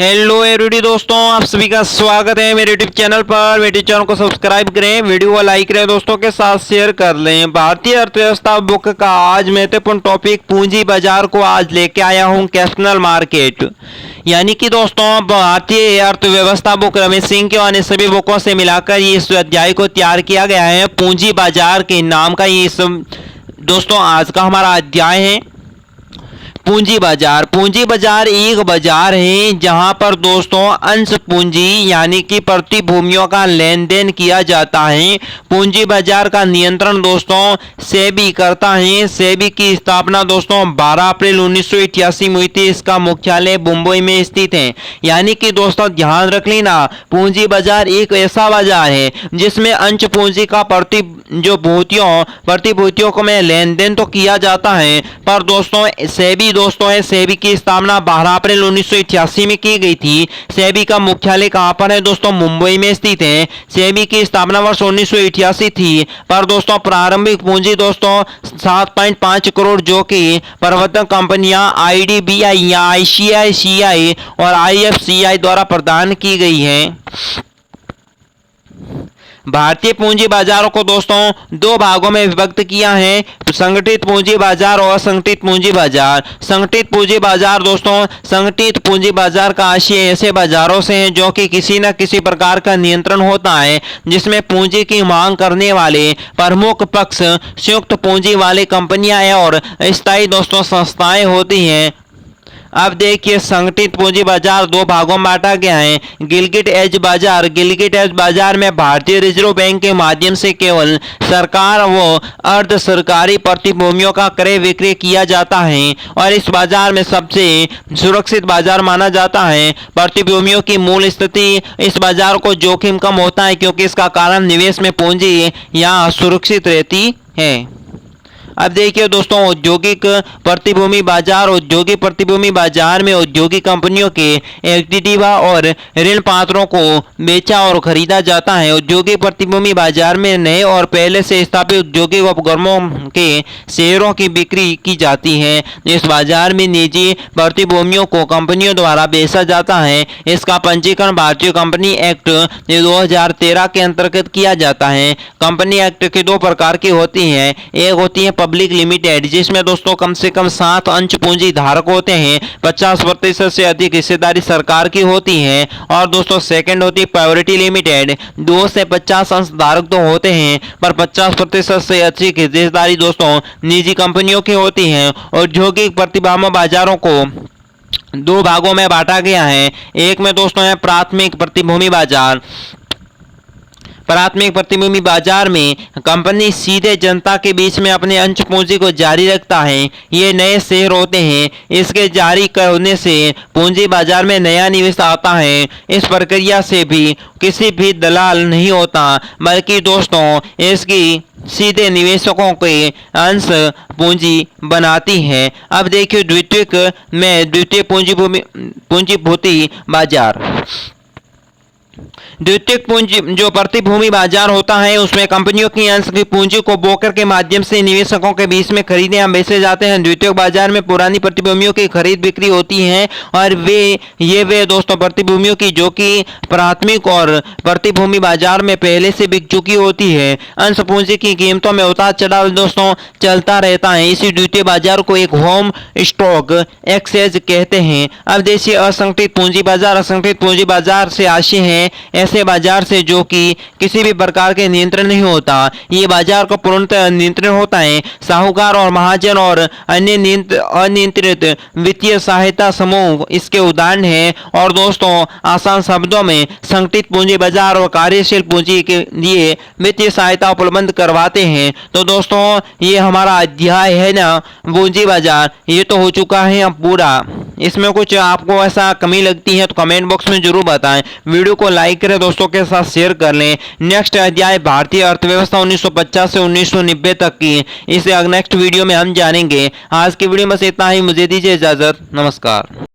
Hello every day दोस्तों, आप सभी का स्वागत है मेरे यूट्यूब चैनल पर। मेरे चैनल को सब्सक्राइब करें, वीडियो को लाइक करें, दोस्तों के साथ शेयर कर लें। भारतीय अर्थव्यवस्था बुक का आज महत्वपूर्ण टॉपिक पूंजी बाजार को आज लेके आया हूं, कैपिटल मार्केट। यानी कि दोस्तों भारतीय अर्थव्यवस्था बुक रमेश सिंह के अन्य सभी बुकों से मिलाकर ये इस अध्याय को तैयार किया गया है। पूंजी बाजार के नाम का ये दोस्तों आज का हमारा अध्याय है। पूंजी बाजार एक बाजार है जहां पर दोस्तों अंश पूंजी यानी कि प्रतिभूतियों का लेन देन किया जाता है। पूंजी बाजार का नियंत्रण दोस्तों सेबी करता है। सेबी की स्थापना दोस्तों 12 अप्रैल 1988 में हुई थी। इसका मुख्यालय मुंबई में स्थित है। यानी कि दोस्तों ध्यान रख लेना, पूंजी बाजार एक ऐसा बाजार है जिसमें अंश पूंजी का प्रतिभूतियों को में लेन देन तो किया जाता है, पर दोस्तों सेबी की स्थापना 12 अप्रैल 1988 में की गई थी। सेबी का मुख्यालय कहां पर है दोस्तों? मुंबई में स्थित है। सेबी की स्थापना वर्ष 1988 थी, पर दोस्तों प्रारंभिक पूंजी दोस्तों 7.5 करोड़ जो कि प्रवर्तक कंपनियां IDBI या ICICI और IFCI द्वारा प्रदान की गई है। भारतीय पूंजी बाजारों को दोस्तों दो भागों में विभक्त किया है, संगठित पूंजी बाजार और असंगठित पूंजी बाजार। संगठित पूंजी बाजार दोस्तों, संगठित पूंजी बाजार का आशय ऐसे बाजारों से है जो कि किसी न किसी प्रकार का नियंत्रण होता है, जिसमें पूंजी की मांग करने वाले प्रमुख पक्ष संयुक्त पूंजी वाली कंपनियां और स्थायी दोस्तों संस्थाएं होती हैं। अब देखिए, संगठित पूंजी बाजार दो भागों में बांटा गया है। गिलगिट एज बाजार में भारतीय रिजर्व बैंक के माध्यम से केवल सरकार व अर्ध सरकारी प्रतिभूतियों का क्रय विक्रय किया जाता है और इस बाजार में सबसे सुरक्षित बाजार माना जाता है। प्रतिभूतियों की मूल स्थिति इस बाजार को जोखिम कम होता है क्योंकि इसका कारण निवेश में पूंजी यहाँ सुरक्षित रहती है। अब देखिए दोस्तों, औद्योगिक प्रतिभूति बाजार में औद्योगिक कंपनियों के इक्विटी और ऋण पात्रों को बेचा और खरीदा जाता है। औद्योगिक प्रतिभूति बाजार में नए और पहले से स्थापित औद्योगिक उपक्रमों के शेयरों की बिक्री की जाती है। इस बाजार में निजी प्रतिभूतियों को कंपनियों द्वारा बेचा जाता है। इसका पंजीकरण भारतीय कंपनी एक्ट 2013 के अंतर्गत किया जाता है। कंपनी एक्ट के दो प्रकार की होती है। एक होती है पब्लिक लिमिटेड, जिसमें दोस्तों कम से कम 7 अंश पूंजी धारक होते हैं। 50% से अधिक हिस्सेदारी सरकार की होती है। और दोस्तों सेकंड होती है प्रायोरिटी लिमिटेड, 2 से 50 अंश धारक तो होते हैं, पर 50% से अधिक हिस्सेदारी दोस्तों निजी कंपनियों की होती है। औद्योगिक प्रतिभूति बाजारों को दो भागों में बांटा गया है। एक में दोस्तों है प्राथमिक प्रतिभूति बाजार। प्राथमिक प्रतिभूति बाजार में कंपनी सीधे जनता के बीच में अपने अंश पूंजी को जारी रखता है। ये नए शेयर होते हैं। इसके जारी करने से पूंजी बाजार में नया निवेश आता है। इस प्रक्रिया से भी किसी भी दलाल नहीं होता, बल्कि दोस्तों इसकी सीधे निवेशकों के अंश पूंजी बनाती है। अब देखिए द्वितीय पूंजीभूति बाजार। द्वितीयक पूंजी जो प्रतिभूति बाजार होता है, उसमें कंपनियों की अंश की पूंजी को ब्रोकर के माध्यम से निवेशकों के बीच में खरीदे या बेचे जाते हैं। द्वितीयक बाजार में पुरानी प्रतिभूतियों की खरीद बिक्री होती है और वे दोस्तों प्रतिभूतियों की जो कि प्राथमिक और प्रतिभूति बाजार में पहले से बिक चुकी होती है। अंश पूंजी की कीमतों में उतार चढ़ाव दोस्तों चलता रहता है। इसी द्वितीय बाजार को एक होम स्टॉक एक्सचेंज कहते हैं। अब देखिए असंगठित पूंजी बाजार। असंगठित पूंजी बाजार से आशय है ऐसे बाजार से जो कि किसी भी प्रकार के नियंत्रण नहीं होता। ये बाजार को पूर्णतः नियंत्रण होता है। साहूकार और महाजन और अन्य अनियंत्रित वित्तीय सहायता समूह इसके उदाहरण हैं। और दोस्तों आसान शब्दों में संगठित पूंजी बाजार और कार्यशील पूंजी के लिए वित्तीय सहायता उपलब्ध करवाते हैं। तो दोस्तों ये हमारा अध्याय है ना पूंजी बाजार, ये तो हो चुका है अब पूरा। इसमें कुछ आपको ऐसा कमी लगती है तो कमेंट बॉक्स में जरूर बताएं। वीडियो को लाइक करें, दोस्तों के साथ शेयर कर लें। नेक्स्ट अध्याय भारतीय अर्थव्यवस्था 1950 से 1990 तक की, इसे नेक्स्ट वीडियो में हम जानेंगे। आज की वीडियो में बस इतना ही। मुझे दीजिए इजाजत। नमस्कार।